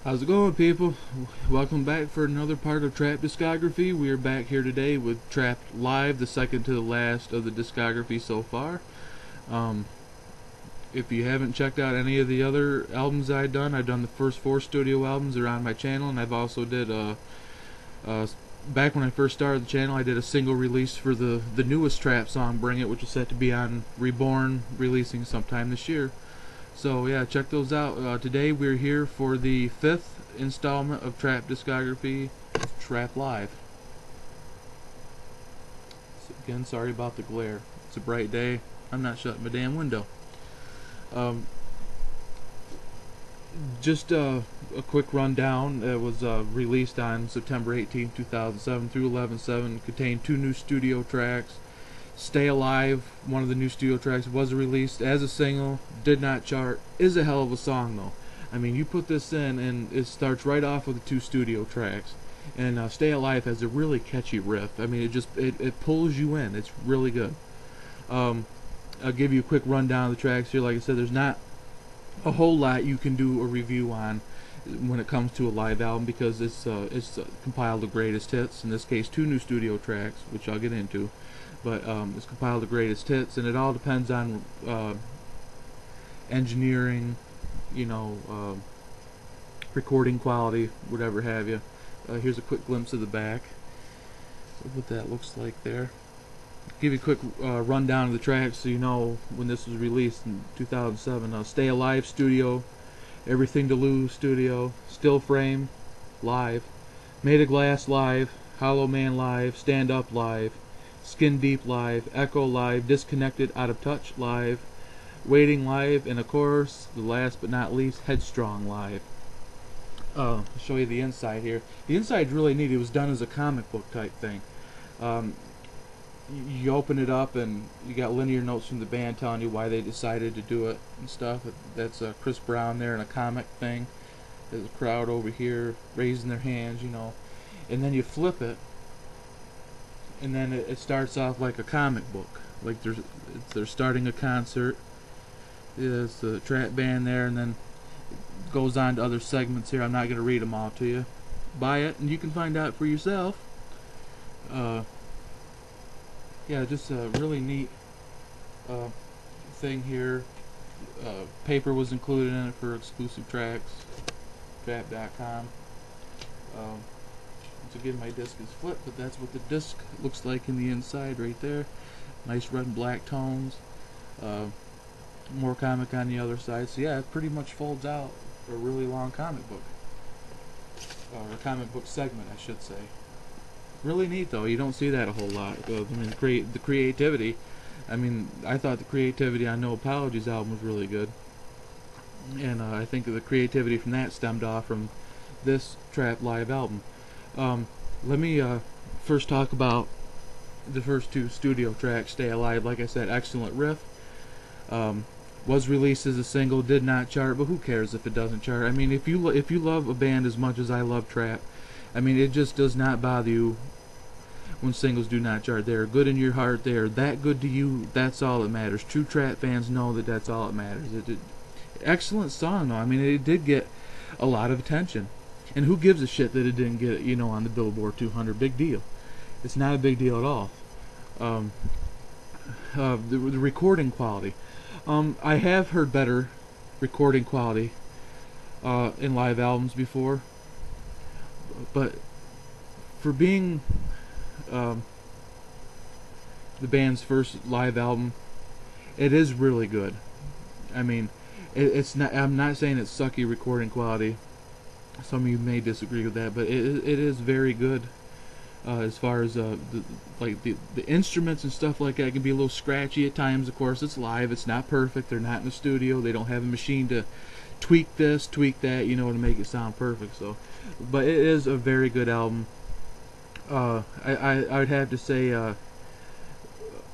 How's it going, people? Welcome back for another part of Trapt Discography. We are back here today with Trapt Live, the second to the last of the discography so far. If you haven't checked out any of the other albums I've done the first 4 studio albums. They're on my channel, and I've also did back when I first started the channel, I did a single release for the newest Trapt song, Bring It, which is set to be on Reborn, releasing sometime this year. So yeah, check those out. Today we're here for the 5th installment of Trapt Discography, Trapt Live. So again, sorry about the glare. It's a bright day. I'm not shutting my damn window. Just a quick rundown. It was released on September 18, 2007 through 11/7. Contained 2 new studio tracks. Stay Alive, one of the new studio tracks, was released as a single, did not chart. Is a hell of a song though. I mean, you put this in and it starts right off with the 2 studio tracks. And Stay Alive has a really catchy riff. I mean, it pulls you in. It's really good. I'll give you a quick rundown of the tracks here. Like I said, there's not a whole lot you can do a review on when it comes to a live album, because it's compiled the greatest hits. In this case, 2 new studio tracks, which I'll get into. But it's compiled the greatest hits, and it all depends on engineering, recording quality, whatever have you. Here's a quick glimpse of the back of what that looks like there. Give you a quick rundown of the tracks so you know when this was released in 2007. Stay Alive studio, Everything to Lose studio, Still Frame live, Made of Glass live, Hollow Man live, Stand Up live, Skin Deep live, Echo live, Disconnected Out of Touch live, Waiting live, and of course, the last but not least, Headstrong live. I'll show you the inside here. The inside's really neat. It was done as a comic book type thing. You open it up and you got linear notes from the band telling you why they decided to do it and stuff. That's Chris Brown there in a comic thing. There's a crowd over here raising their hands, and then you flip it, and then it starts off like a comic book, like they're starting a concert. There's the Trapt band there, and then it goes on to other segments here. I'm not going to read them all to you. Buy it and you can find out for yourself. Yeah, just a really neat thing here. Paper was included in it for exclusive tracks. Trapt.com. Once again, my disc is flipped, but that's what the disc looks like in the inside right there. Nice red and black tones. More comic on the other side. So yeah, it pretty much folds out a really long comic book. Or a comic book segment, I should say. Really neat though. You don't see that a whole lot. I mean, the creativity. I mean, I thought the creativity on No Apologies album was really good, and I think the creativity from that stemmed off from this Trapt Live album. Let me first talk about the first 2 studio tracks. Stay Alive, like I said, excellent riff. Was released as a single, did not chart, but who cares if it doesn't chart? I mean, if you love a band as much as I love Trapt, I mean, it just does not bother you when singles do not chart. They are good in your heart. They are that good to you. That's all that matters. True Trapt fans know that that's all that matters. Excellent song, though. I mean, it did get a lot of attention. And who gives a shit that it didn't get, on the Billboard 200? Big deal. It's not a big deal at all. The recording quality. I have heard better recording quality in live albums before. But for being the band's first live album, it is really good. I mean, it's not. I'm not saying it's sucky recording quality. Some of you may disagree with that, but it is very good. As far as the instruments and stuff like that can be a little scratchy at times. Of course, it's live. It's not perfect. They're not in the studio. They don't have a machine to tweak this, tweak that, to make it sound perfect. So, but it is a very good album. I would have to say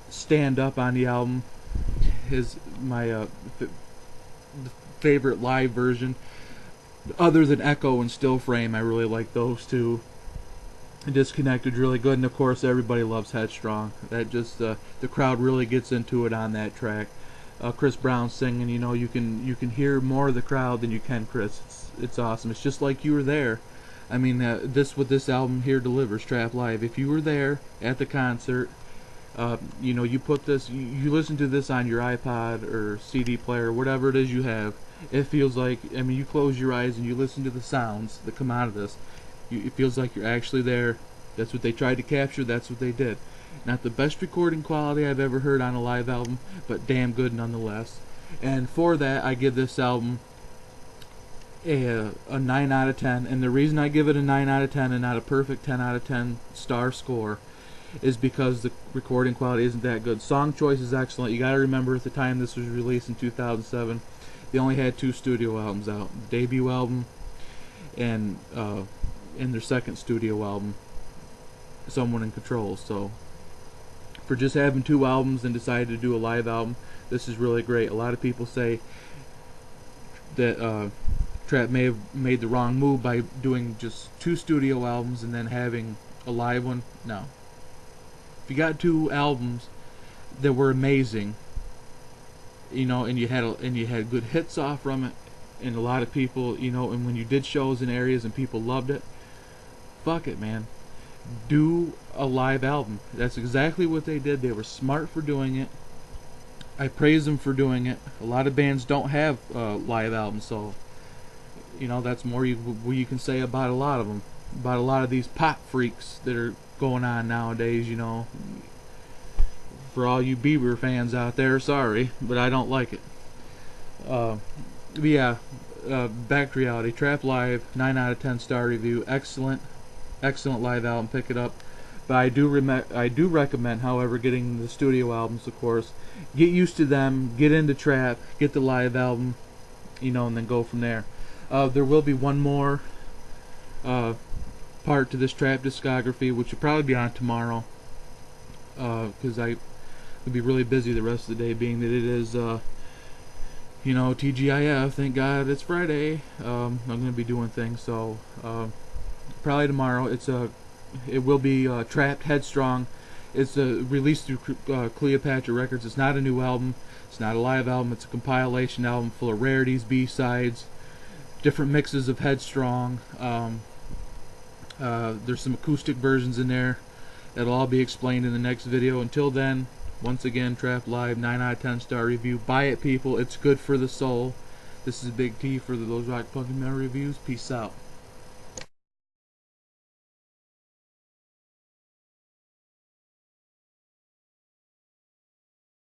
Stand Up on the album is my favorite live version. Other than Echo and Still Frame, I really like those 2. Disconnected really good, and of course everybody loves Headstrong. That just the crowd really gets into it on that track. Chris Brown singing, you can hear more of the crowd than you can Chris. it's awesome. It's just like you were there. I mean, this what this album here delivers, Trapt Live. If you were there at the concert, you know, you put this, you listen to this on your iPod or CD player, whatever it is you have. It feels like, I mean, you close your eyes and you listen to the sounds that come out of this. It feels like you're actually there. That's what they tried to capture. That's what they did. Not the best recording quality I've ever heard on a live album, but damn good nonetheless. And for that, I give this album a 9 out of 10. And the reason I give it a 9 out of 10 and not a perfect 10 out of 10 star score is because the recording quality isn't that good. Song choice is excellent. You got to remember, at the time this was released in 2007, they only had 2 studio albums out: the debut album and their second studio album, Someone in Control. So for just having 2 albums and decided to do a live album, this is really great. A lot of people say that Trapt may have made the wrong move by doing just 2 studio albums and then having a live one. No. If you got 2 albums that were amazing, you know, and you had good hits off from it, and a lot of people, you know, and when you did shows in areas and people loved it, fuck it, man. Do a live album. That's exactly what they did. They were smart for doing it. I praise them for doing it. A lot of bands don't have live albums, so, you know, that's more you can say about a lot of them. About a lot of these pop freaks that are going on nowadays, you know. For all you Bieber fans out there, sorry, but I don't like it. But yeah, back to reality. Trapt Live, 9 out of 10 star review. Excellent live album. Pick it up. But I do recommend, however, getting the studio albums, of course. Get used to them. Get into Trapt. Get the live album, you know, and then go from there. There will be one more part to this Trapt discography, which will probably be on tomorrow, because I will be really busy the rest of the day, being that it is, you know, TGIF. Thank God it's Friday. I'm going to be doing things, so probably tomorrow. It will be Trapt Headstrong. It's released through Cleopatra Records. It's not a new album. It's not a live album. It's a compilation album full of rarities, B-sides, different mixes of Headstrong. There's some acoustic versions in there. That'll all be explained in the next video. Until then, once again, Trapt Live, 9 out of 10 star review. Buy it, people. It's good for the soul. This is Big T for the Those Rock Punk and Metal Reviews. Peace out.